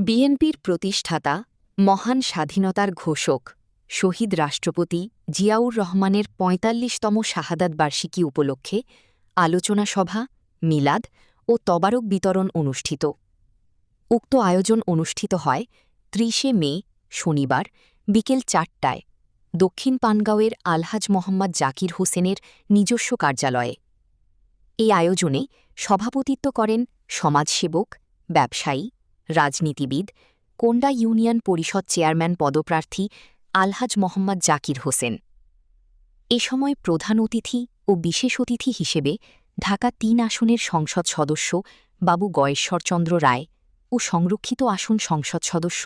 বিএনপির প্রতিষ্ঠাতা মহান স্বাধীনতার ঘোষক শহীদ রাষ্ট্রপতি জিয়াউর রহমানের ৪৫তম শাহাদাত বার্ষিকী উপলক্ষে আলোচনা সভা, মিলাদ ও তবারক বিতরণ অনুষ্ঠিত। উক্ত আয়োজন অনুষ্ঠিত হয় ৩০ মে শনিবার বিকেল ৪টায় দক্ষিণ পানগাঁওয়ের আলহাজ মোহাম্মদ জাকির হোসেনের নিজস্ব কার্যালয়ে। এই আয়োজনে সভাপতিত্ব করেন সমাজসেবক, ব্যবসায়ী, রাজনীতিবিদ, কোন্ডা ইউনিয়ন পরিষদ চেয়ারম্যান পদপ্রার্থী আলহাজ মোহাম্মদ জাকির হোসেন। এ সময় প্রধান অতিথি ও বিশেষ অতিথি হিসেবে ঢাকা ৩ আসনের সংসদ সদস্য বাবু গয়েশ্বরচন্দ্র রায় ও সংরক্ষিত আসন সংসদ সদস্য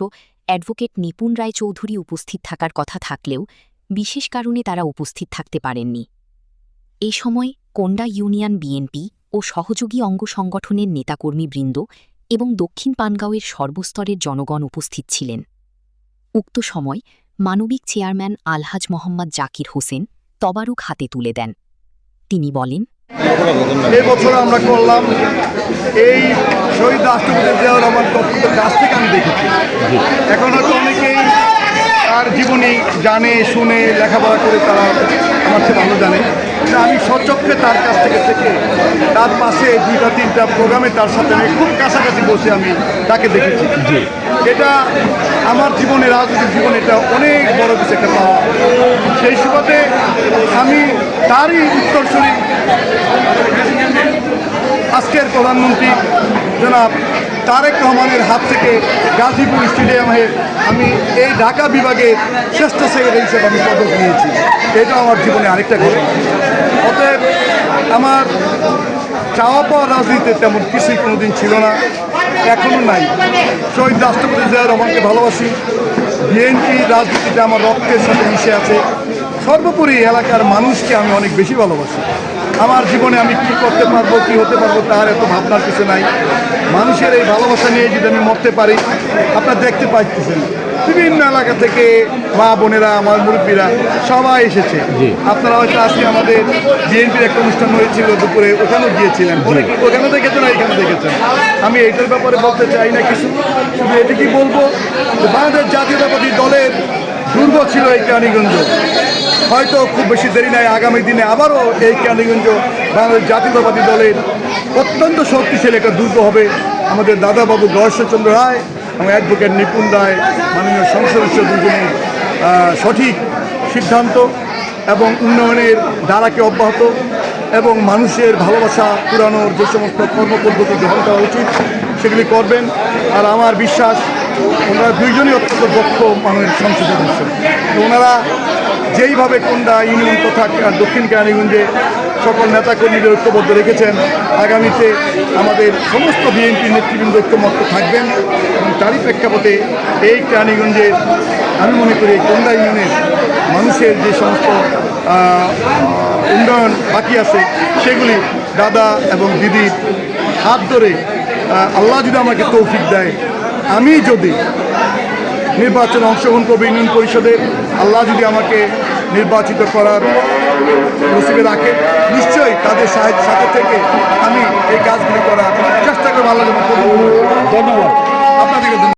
অ্যাডভোকেট নিপুণ রায় চৌধুরী উপস্থিত থাকার কথা থাকলেও বিশেষ কারণে তারা উপস্থিত থাকতে পারেননি। এ সময় কোন্ডা ইউনিয়ন বিএনপি ও সহযোগী অঙ্গ সংগঠনের নেতাকর্মীবৃন্দ এবং দক্ষিণ পানগাঁওয়ের সর্বস্তরের জনগণ উপস্থিত ছিলেন। উক্ত সময় মানবিক চেয়ারম্যান আলহাজ মোহাম্মদ জাকির হোসেন তবারক হাতে তুলে দেন। তিনি বলেন, এই বছর আমরা করলাম এই শহীদ রাষ্ট্রপতি জিয়াউর রহমান প্রত্যেকের কাছ থেকে আমি দেখেছি। এখন হয়তো অনেকেই তার জীবনী জানে, শুনে, লেখাপড়া করে তারা আমার চেয়ে ভালো জানে। আমি সচক্ষে তার কাছ থেকে তার পাশে ২টা-৩টা প্রোগ্রামে তার সাথে আমি খুব কাছাকাছি বসে আমি তাকে দেখেছি। এটা আমার জীবনে, রাজনৈতিক জীবনে এটা অনেক বড় কিছু একটা পাওয়া। সেই সুবাদে আমি তারই উত্তরসূরি আজকের প্রধানমন্ত্রী জনাব তারেক রহমানের হাত থেকে গাজীপুর স্টেডিয়ামে আমি এই ঢাকা বিভাগে শ্রেষ্ঠ সেক্রেটারি হিসেবে আমি পদক নিয়েছি। এটা আমার জীবনে আরেকটা করে। অতএব আমার চাওয়া পাওয়া রাজনীতিতে তেমন কিছুই কোনোদিন ছিল না, এখনও নাই। শহীদ রাষ্ট্রপতি জিয়াউর রহমানকে ভালোবাসি। বিএনপি রাজনীতিতে আমার রক্তের সাথে মিশে আছে। সর্বোপরি এলাকার মানুষকে আমি অনেক বেশি ভালোবাসি। আমার জীবনে আমি কী করতে পারবো, কী হতে পারবো তার এত ভাবনার কিছু নাই। মানুষের এই ভালোবাসা নিয়ে যদি আমি মরতে পারি, আপনারা দেখতে পাচ্ছেন বিভিন্ন এলাকা থেকে মা বোনেরা, আমার মুরব্বীরা সবাই এসেছে। আপনারা হয়তো আজকে আমাদের বিএনপির একটা অনুষ্ঠান হয়েছিল দুপুরে, ওখানেও গিয়েছিলেন, ওখানে দেখেছেন, এখানে দেখেছেন। আমি এইটার ব্যাপারে বলতে চাই না কিছু, শুধু এটুকুই বলবো যে বাংলাদেশ জাতীয়তাবাদী দলের দুর্গ ছিল এই কেরানীগঞ্জ। হয়তো খুব বেশি দেরি নাই, আগামী দিনে আবারও এই কেরানীগঞ্জ বাংলাদেশ জাতীয়তাবাদী দলের অত্যন্ত শক্তিশালী একটা দুর্গ হবে। আমাদের দাদাবাবু গয়েশ্বরচন্দ্র রায় এবং অ্যাডভোকেট নিপুণ রায় মাননীয় সংসদ সদস্য দুজনের সঠিক সিদ্ধান্ত এবং উন্নয়নের ধারাকে অব্যাহত এবং মানুষের ভালোবাসা পুরানোর যে সমস্ত কর্মপদ্ধতি গ্রহণ করা উচিত সেগুলি করবেন। আর আমার বিশ্বাস ওনারা দুইজনই অত্যন্ত দক্ষ মাননীয় সংসদ সদস্য। তো ওনারা যেইভাবে কোন্ডা ইউনিয়ন তথা দক্ষিণ কেরানীগঞ্জে সকল নেতাকর্মীদের ঐক্যবদ্ধ রেখেছেন, আগামীতে আমাদের সমস্ত বিএনপি নেতৃবৃন্দ ঐক্যমত্য থাকবেন এবং তারই প্রেক্ষাপটে এই কেরানীগঞ্জে আমি মনে করি কোন্ডা ইউনিয়নের মানুষের যে সমস্ত উন্নয়ন বাকি আছে সেগুলি দাদা এবং দিদির হাত ধরে আল্লাহ যদি আমাকে তৌফিক দেয়, আমি যদি নির্বাচনে অংশগ্রহণ করবো ইউনিয়ন পরিষদের, আল্লাহ যদি আমাকে নির্বাচিত করার নসিবে রাখে, নিশ্চয়ই তাদের সাথে থেকে আমি এই কাজগুলি করার চেষ্টা করবো। আল্লাহ যেন। ধন্যবাদ আপনাদেরকে।